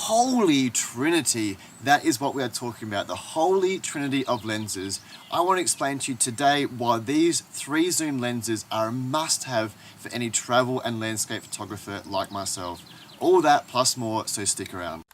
holy trinity. That is what we are talking about, the holy trinity of lenses. I want to explain to you today why these 3 zoom lenses are a must-have for any travel and landscape photographer like myself. All that plus more, so stick around.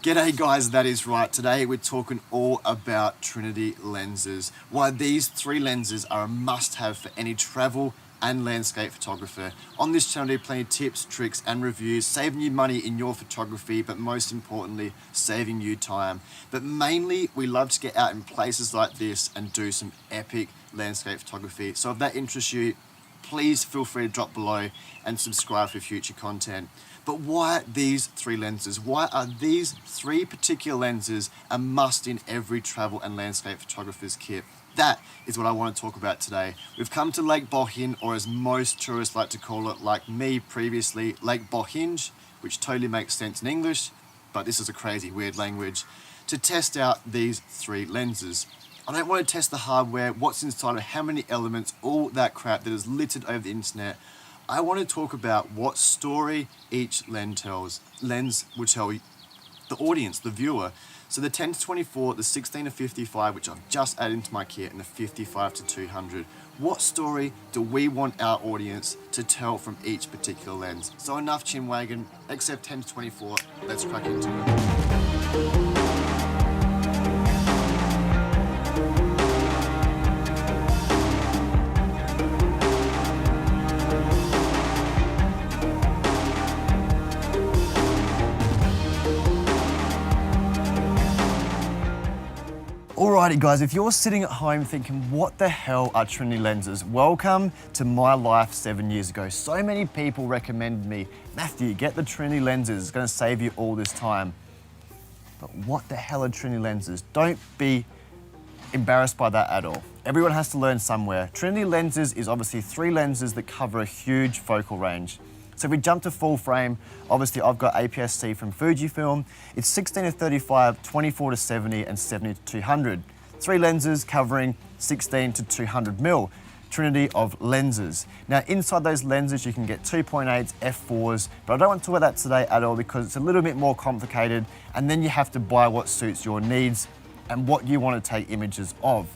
G'day guys, that is right. Today we're talking all about Trinity lenses. Why these 3 lenses are a must-have for any travel and landscape photographer. On this channel, I do plenty of tips, tricks and reviews, saving you money in your photography, but most importantly, saving you time. But mainly, we love to get out in places like this and do some epic landscape photography. So if that interests you, please feel free to drop below and subscribe for future content. But why these 3 lenses? Why are these 3 particular lenses a must in every travel and landscape photographer's kit? That is what I want to talk about today. We've come to Lake Bohinj, or as most tourists like to call it, like me previously, Lake Bohinj, which totally makes sense in English, but this is a crazy, weird language, to test out these 3 lenses. I don't want to test the hardware, what's inside it, how many elements, all that crap that is littered over the internet. I want to talk about what story each lens will tell the audience, the viewer. So the 10-24, the 16-55, which I've just added into my kit, and the 55-200. What story do we want our audience to tell from each particular lens? So enough chin wagging, except 10-24, let's crack into it. Alrighty guys, if you're sitting at home thinking, what the hell are Trinity lenses? Welcome to my life 7 years ago. So many people recommended me, Matthew, get the Trinity lenses, it's gonna save you all this time. But what the hell are Trinity lenses? Don't be embarrassed by that at all. Everyone has to learn somewhere. Trinity lenses is obviously 3 lenses that cover a huge focal range. So if we jump to full frame, obviously I've got APS-C from Fujifilm. It's 16-35, 24-70, and 70-200. 3 lenses covering 16-200mm. Trinity of lenses. Now inside those lenses you can get 2.8s, f4s, but I don't want to talk about that today at all because it's a little bit more complicated, and then you have to buy what suits your needs and what you want to take images of.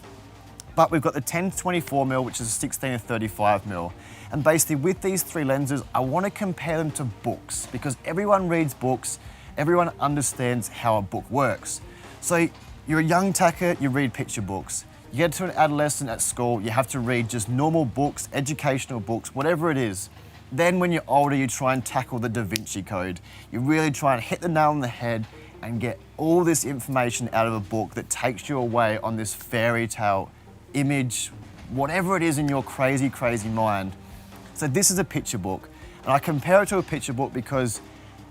But we've got the 10-24mm, which is 16-35mm. And basically with these 3 lenses, I want to compare them to books because everyone reads books, everyone understands how a book works. So you're a young tacker, you read picture books. You get to an adolescent at school, you have to read just normal books, educational books, whatever it is. Then when you're older, you try and tackle the Da Vinci Code. You really try and hit the nail on the head and get all this information out of a book that takes you away on this fairy tale image, whatever it is in your crazy, crazy mind. So this is a picture book, and I compare it to a picture book because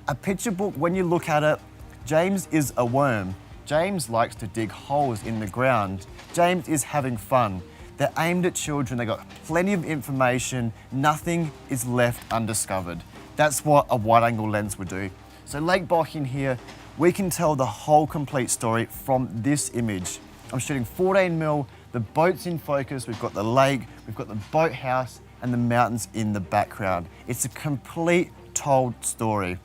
a picture book, when you look at it, James is a worm. James likes to dig holes in the ground. James is having fun. They're aimed at children, they got plenty of information, nothing is left undiscovered. That's what a wide angle lens would do. So Lake Bohinj here, we can tell the whole complete story from this image. I'm shooting 14mm, the boat's in focus, we've got the lake, we've got the boathouse, and the mountains in the background. It's a complete told story.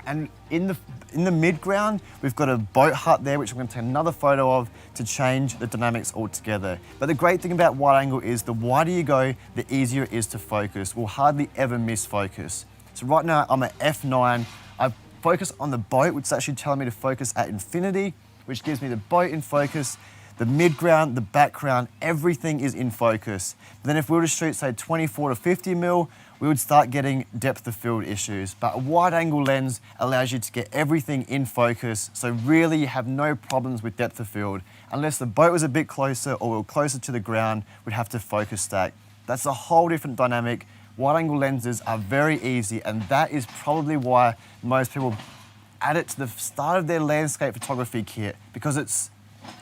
And in the mid-ground, we've got a boat hut there, which I'm going to take another photo of to change the dynamics altogether. But the great thing about wide angle is the wider you go, the easier it is to focus. We'll hardly ever miss focus. So right now I'm at f9. I've focused on the boat, which is actually telling me to focus at infinity, which gives me the boat in focus, the mid-ground, the background, everything is in focus. But then if we were to shoot, say, 24-50mm, we would start getting depth of field issues. But a wide angle lens allows you to get everything in focus, so really you have no problems with depth of field. Unless the boat was a bit closer or we were closer to the ground, we'd have to focus stack. That's a whole different dynamic. Wide angle lenses are very easy, and that is probably why most people add it to the start of their landscape photography kit, because it's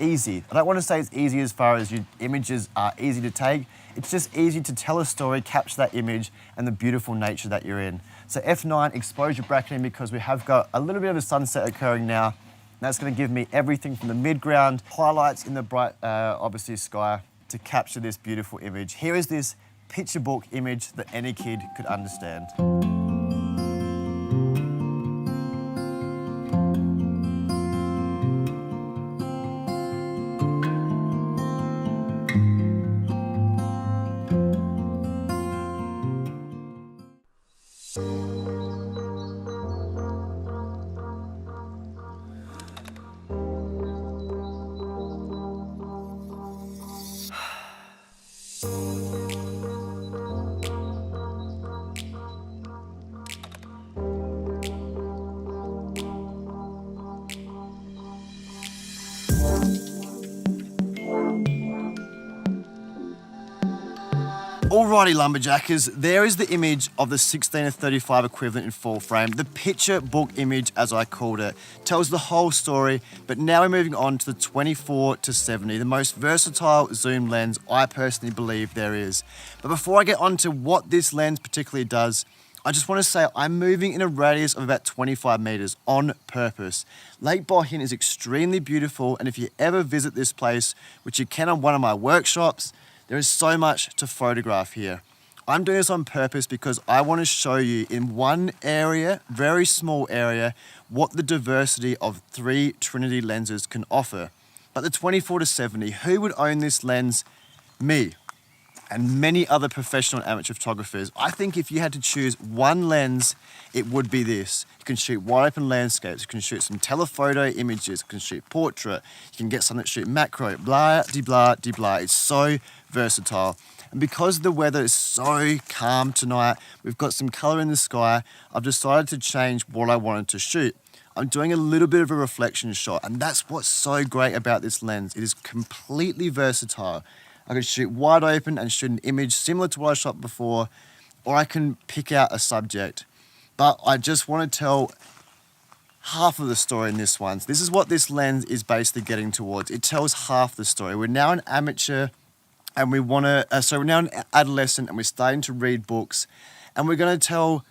easy. I don't want to say it's easy as far as your images are easy to take. It's just easy to tell a story, capture that image and the beautiful nature that you're in. So F9, exposure bracketing, because we have got a little bit of a sunset occurring now. That's gonna give me everything from the midground, highlights in the bright, obviously sky, to capture this beautiful image. Here is this picture book image that any kid could understand. Alrighty, lumberjackers, there is the image of the 16-35 equivalent in full frame. The picture book image, as I called it, tells the whole story, but now we're moving on to the 24-70, the most versatile zoom lens I personally believe there is. But before I get on to what this lens particularly does, I just want to say I'm moving in a radius of about 25 meters on purpose. Lake Bohin is extremely beautiful, and if you ever visit this place, which you can on one of my workshops, there is so much to photograph here. I'm doing this on purpose because I want to show you in one area, very small area, what the diversity of 3 Trinity lenses can offer. But the 24-70, who would own this lens? Me and many other professional and amateur photographers. I think if you had to choose one lens, it would be this. You can shoot wide open landscapes, you can shoot some telephoto images, you can shoot portrait, you can get something to shoot macro, blah, de blah, de blah. It's so versatile. And because the weather is so calm tonight, we've got some color in the sky, I've decided to change what I wanted to shoot. I'm doing a little bit of a reflection shot, and that's what's so great about this lens. It is completely versatile. I can shoot wide open and shoot an image similar to what I shot before, or I can pick out a subject. But I just want to tell half of the story in this one. So this is what this lens is basically getting towards. It tells half the story. We're now an amateur, and we're now an adolescent, and we're starting to read books, and we're going to tell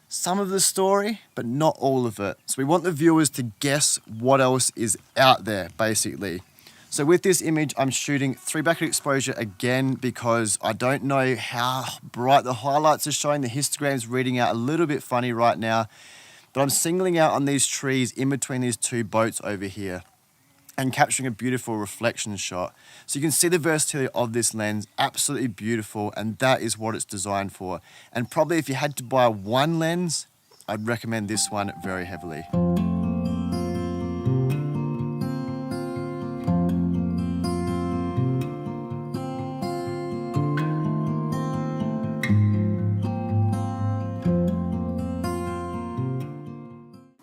some of the story, but not all of it. So we want the viewers to guess what else is out there, basically. So with this image, I'm shooting 3 bracket exposure again because I don't know how bright the highlights are showing. The histogram's reading out a little bit funny right now, but I'm singling out on these trees in between these 2 boats over here and capturing a beautiful reflection shot. So you can see the versatility of this lens, absolutely beautiful, and that is what it's designed for. And probably if you had to buy one lens, I'd recommend this one very heavily.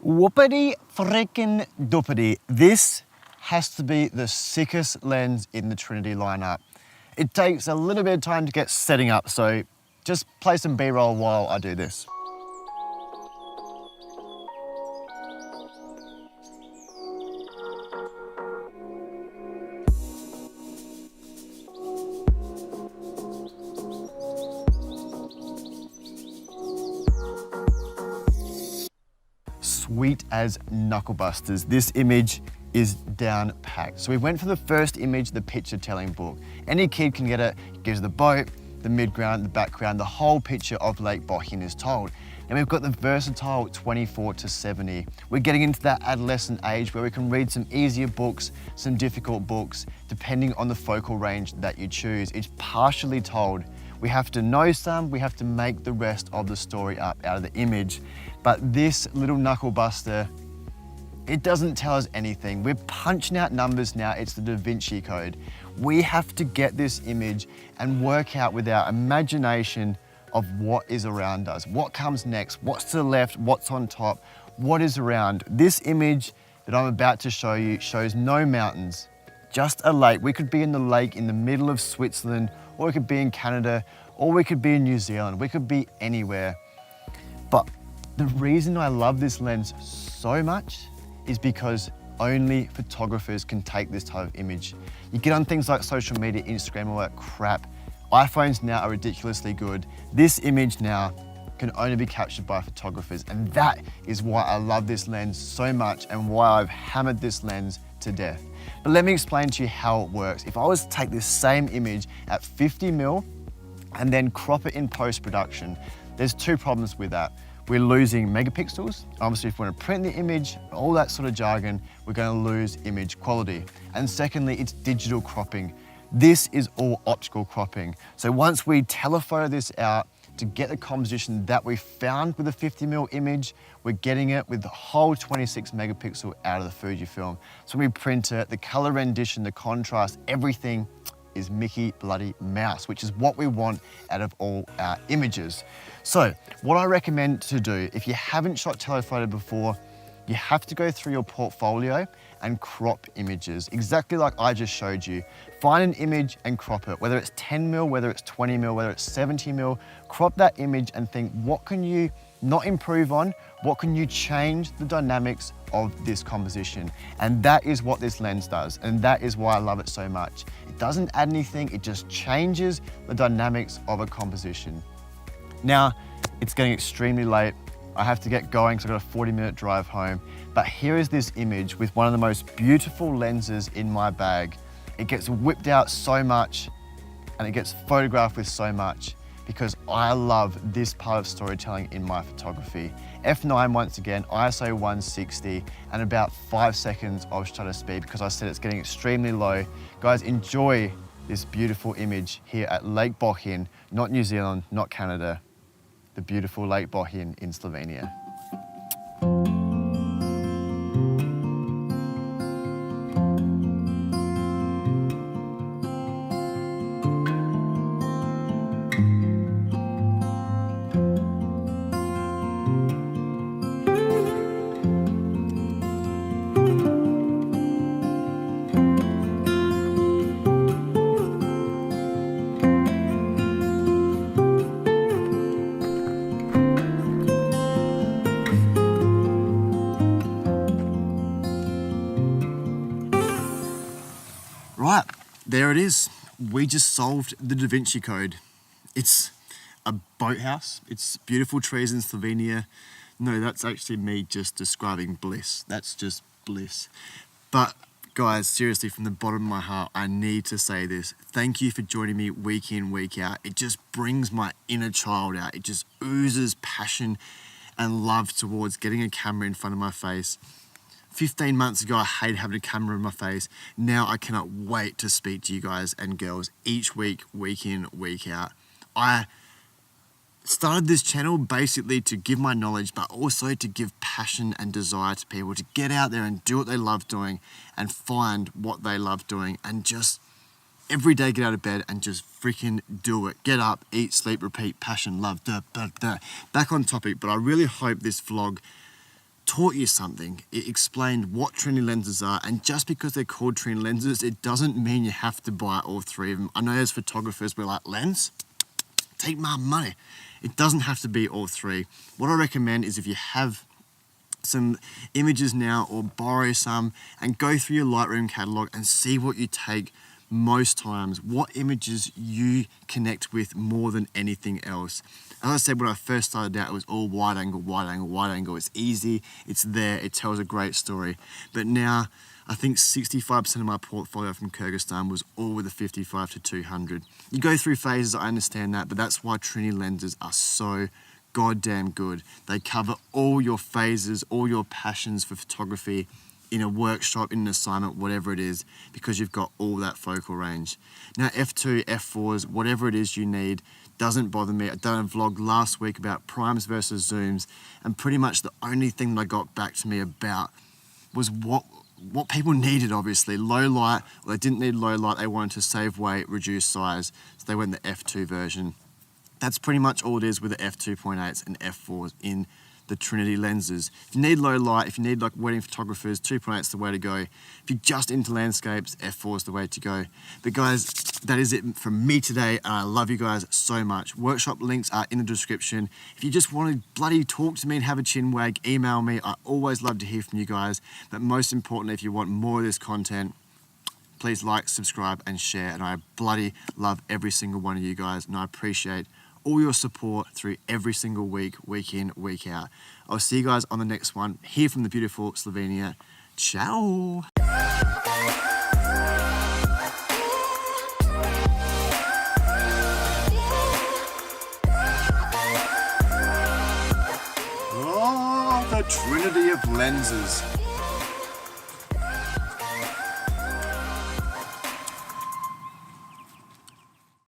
Whoopity frickin' doopity. This has to be the sickest lens in the Trinity lineup. It takes a little bit of time to get setting up, so just play some B-roll while I do this. Sweet as knuckle busters. This image is down packed. So we went for the first image, the picture telling book. Any kid can get it. It gives the boat, the midground, the background, the whole picture of Lake Bohin is told. And we've got the versatile 24-70. We're getting into that adolescent age where we can read some easier books, some difficult books, depending on the focal range that you choose. It's partially told. We have to know some, we have to make the rest of the story up out of the image. But this little knuckle buster, it doesn't tell us anything. We're punching out numbers now, it's the Da Vinci Code. We have to get this image and work out with our imagination of what is around us, what comes next, what's to the left, what's on top, what is around. This image that I'm about to show you shows no mountains, just a lake. We could be in the lake in the middle of Switzerland, or we could be in Canada, or we could be in New Zealand. We could be anywhere. But the reason I love this lens so much is because only photographers can take this type of image. You get on things like social media, Instagram, all that crap. iPhones now are ridiculously good. This image now can only be captured by photographers. And that is why I love this lens so much and why I've hammered this lens to death. But let me explain to you how it works. If I was to take this same image at 50mm and then crop it in post-production, there's two problems with that. We're losing megapixels. Obviously, if we want to print the image, all that sort of jargon, we're going to lose image quality. And secondly, it's digital cropping. This is all optical cropping. So once we telephoto this out to get the composition that we found with a 50mm image, we're getting it with the whole 26 megapixel out of the Fujifilm. So when we print it, the color rendition, the contrast, everything is Mickey bloody Mouse, which is what we want out of all our images. So what I recommend to do, if you haven't shot telephoto before, you have to go through your portfolio and crop images, exactly like I just showed you. Find an image and crop it, whether it's 10mm, whether it's 20mm, whether it's 70mm, crop that image and think, what can you not improve on? What can you change the dynamics of this composition? And that is what this lens does. And that is why I love it so much. It doesn't add anything, it just changes the dynamics of a composition. Now, it's getting extremely late. I have to get going because I've got a 40-minute drive home. But here is this image with one of the most beautiful lenses in my bag. It gets whipped out so much and it gets photographed with so much because I love this part of storytelling in my photography. F9 once again, ISO 160 and about 5 seconds of shutter speed because I said it's getting extremely low. Guys, enjoy this beautiful image here at Lake Bohinj, not New Zealand, not Canada, the beautiful Lake Bohinj in Slovenia. Right, there it is. We just solved the Da Vinci Code. It's a boathouse. It's beautiful trees in Slovenia. No, that's actually me just describing bliss. That's just bliss. But guys, seriously, from the bottom of my heart, I need to say this. Thank you for joining me week in, week out. It just brings my inner child out. It just oozes passion and love towards getting a camera in front of my face. 15 months ago, I hated having a camera in my face. Now I cannot wait to speak to you guys and girls each week, week in, week out. I started this channel basically to give my knowledge, but also to give passion and desire to people to get out there and do what they love doing and find what they love doing and just every day get out of bed and just freaking do it. Get up, eat, sleep, repeat, passion, love, duh, duh, duh. Back on topic, but I really hope this vlog taught you something. It explained what Trinity lenses are, and just because they're called Trinity lenses, it doesn't mean you have to buy all three of them. I know as photographers, we're like, lens? Take my money. It doesn't have to be all three. What I recommend is if you have some images now or borrow some and go through your Lightroom catalog and see what you take most times, what images you connect with more than anything else. As I said, when I first started out, it was all wide angle, wide angle, wide angle. It's easy, it's there, it tells a great story. But now, I think 65% of my portfolio from Kyrgyzstan was all with a 55 to 200. You go through phases, I understand that, but that's why Trinity lenses are so goddamn good. They cover all your phases, all your passions for photography in a workshop, in an assignment, whatever it is, because you've got all that focal range. Now, F2, F4s, whatever it is you need, doesn't bother me. I done a vlog last week about primes versus zooms, and pretty much the only thing that I got back to me about was what people needed, obviously. Low light, well, they didn't need low light, they wanted to save weight, reduce size, so they went the F2 version. That's pretty much all it is with the f2.8s and f4s in the Trinity lenses. If you need low light, if you need like wedding photographers, 2.8 is the way to go. If you're just into landscapes, f4 is the way to go. But guys, that is it from me today, and I love you guys so much. Workshop links are in the description. If you just want to bloody talk to me and have a chin wag, email me. I always love to hear from you guys. But most importantly, if you want more of this content, please like, subscribe, and share. And I bloody love every single one of you guys, and I appreciate all your support through every single week, week in, week out. I'll see you guys on the next one here from the beautiful Slovenia. Ciao. Oh, the Trinity of lenses.